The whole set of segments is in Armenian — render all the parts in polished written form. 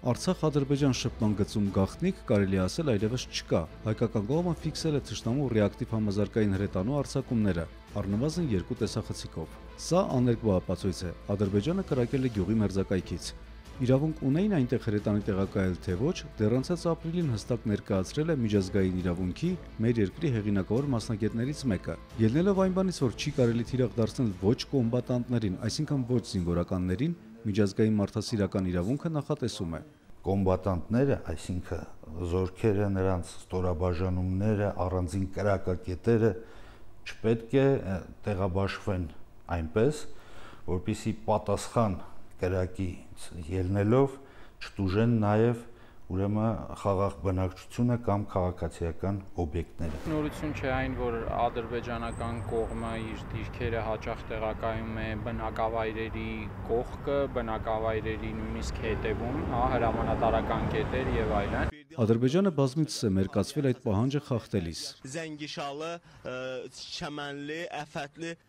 Արցախ-Ադրբեջան շփման գծում գաղտնիք կարելի ասել այլևս չկա։ Հայկական կողմը ֆիքսել է թշնամու ռեակտիվ համազարգային հրետանու արձակումները, առնվազն 2 տեսախցիկով։ Սա աներկբա ապացույց է։ Ադրբեջանը կրակել է գյուղի մերձակայքից։ Իրավունք ունեին այնտեղ հրետանի տեղակայել թե ոչ, դեռ անցած ապրիլին հստակ ներկայացրել է միջազգային իրավունքի մեր երկրի հեղինակավոր մասնագետներից մեկը։ Ելնելով այն բանից, որ չի կարելի թիրախ դարձնել ոչ կոմբատանտներին, այսինքն ոչ զինվորականներին, միջազգային մարդասիրական իրավունքը նախատեսում է։ Կոմբատանտները, այսինքն զորքերը, նրանց ստորաբաժանումները, առանձին կրակակետերը չպետք է տեղաբաշխվեն այնպես, որպեսզի պատասխան կրակի ելնելով չտուժեն նաև ուրեմն խաղաղ բնակչությունը կամ քաղաքացիական օբյեկտները։ Նորություն չէ այն, որ ադրբեջանական կողմը իր դիրքերը հաճախ տեղակայում է բնակավայրերի կողքը, բնակավայրերի նույնիսկ հետևում, հրամանատարական կետեր եւ այլն։ Ադրբեջանը բազմիցս է մերկացվել այդ պահանջը խախտելիս։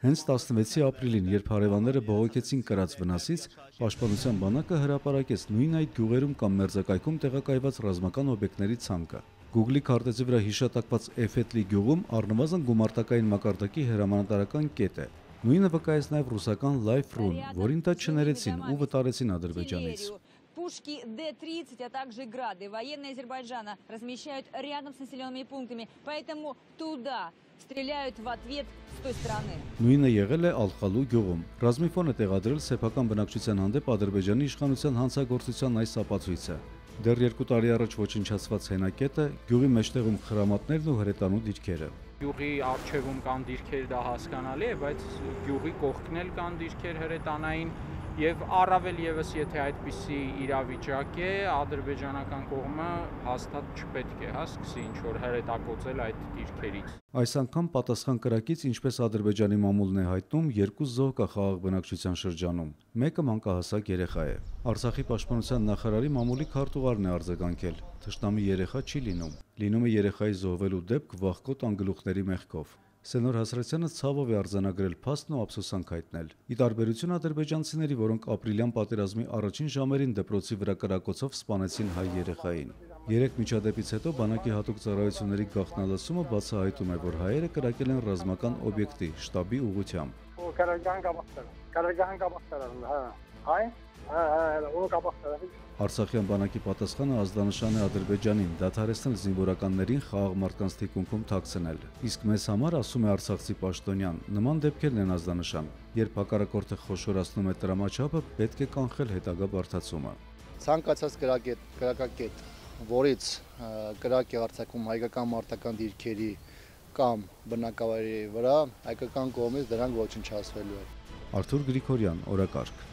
Հենց 16 ապրիլին, երբ հարևանները բողոքեցին կրած վնասից, Պաշտպանության բանակը հրապարակեց նույն այդ գյուղերում կամ մերձակայքում տեղակայված ռազմական օբյեկտների ցանկը։ Google-ի քարտեզի վրա հիշատակված Էֆեթլի գյուղում առնվազն գումարտակային մակարդակի հրամանատարական կետ է։ Նույնը վկայեց նաև ռուսական Life.ru-ն, որին դա չներեցին ու վտարեցին Ադրբեջանից։ Пушки Д-30, а также грады военные Азербайджана размещают рядом с населенными пунктами, поэтому туда стреляют в ответ с той стороны. Նույնը եղել է Ալխալու գյուղում։ Ռազմիֆոն է տեղադրել սեփական բնակչության հանդեպ Ադրբեջանի իշխանության հանցագործության այս ապացույցը։ Դեռ 2 տարի առաջ ոչնչացված հենակետը, գյուղի մեջտեղում խրամատներն ու հրետանու դիրքերը։ Գյուղի առջևում կան դիրքեր, դա հասկանալի է, բայց գյուղի կողքն էլ կան դիրքեր հրետանային եւ առավել եւս եթե այդպիսի իրավիճակ է, ադրբեջանական կողմը հաստատ չպետք է սկսի ինչ որ հրետակոծել այդ դիրքերից։ Այս անգամ պատասխան կրակից, ինչպես Ադրբեջանի մամուլն է հայտնում, 2 զոհ կա խաղաղ բնակչության շրջանում։ Մեկը մանկահասակ երեխա է։ Արցախի պաշտպանության նախարարի մամուլի քարտուղարն է արձագանքել։ Թշնամի երեխա չի լինում։ Լինում է երեխայի զոհվելու դեպք վախկոտ անգլուխների մեղքով։ Սենոր Հասրացյանը ցավով է արձանագրել փաստն ու ափսոսանք հայտնել։ Ի տարբերություն ադրբեջանցիների, որոնք ապրիլյան պատերազմի առաջին ժամերին դպրոցի վրա կրակոցով սպանեցին հայ երեխային։ 3 միջադեպից հետո բանակի հատուկ ծառայությունների գաղտնալսումը բացահայտում է, որ հայերը կրակել են ռազմական օբյեկտի շտաբի ուղղությամբ։ Արցախյան բանակի պատասխանը ազդանշան է Ադրբեջանին դադարեցնել զինվորականներին խաղաղ մարդկանց թիկունքում թաքցնել։ Իսկ մեզ համար, ասում է արցախցի պաշտոնյան, նման դեպքերն են ազդանշան։ Երբ հակառակորդը խոշորացնում է տրամաչափը, պետք է կանխել հետագա բարդացումը։ Ցանկացած կրակակետ, որից կրակ է արձակում հայկական մարտական դիրքերի կամ բնակավայրերի վրա, հայկական կողմից դրանք ոչնչացվելու են։ Արթուր Գրիգորյան, օրակարգ։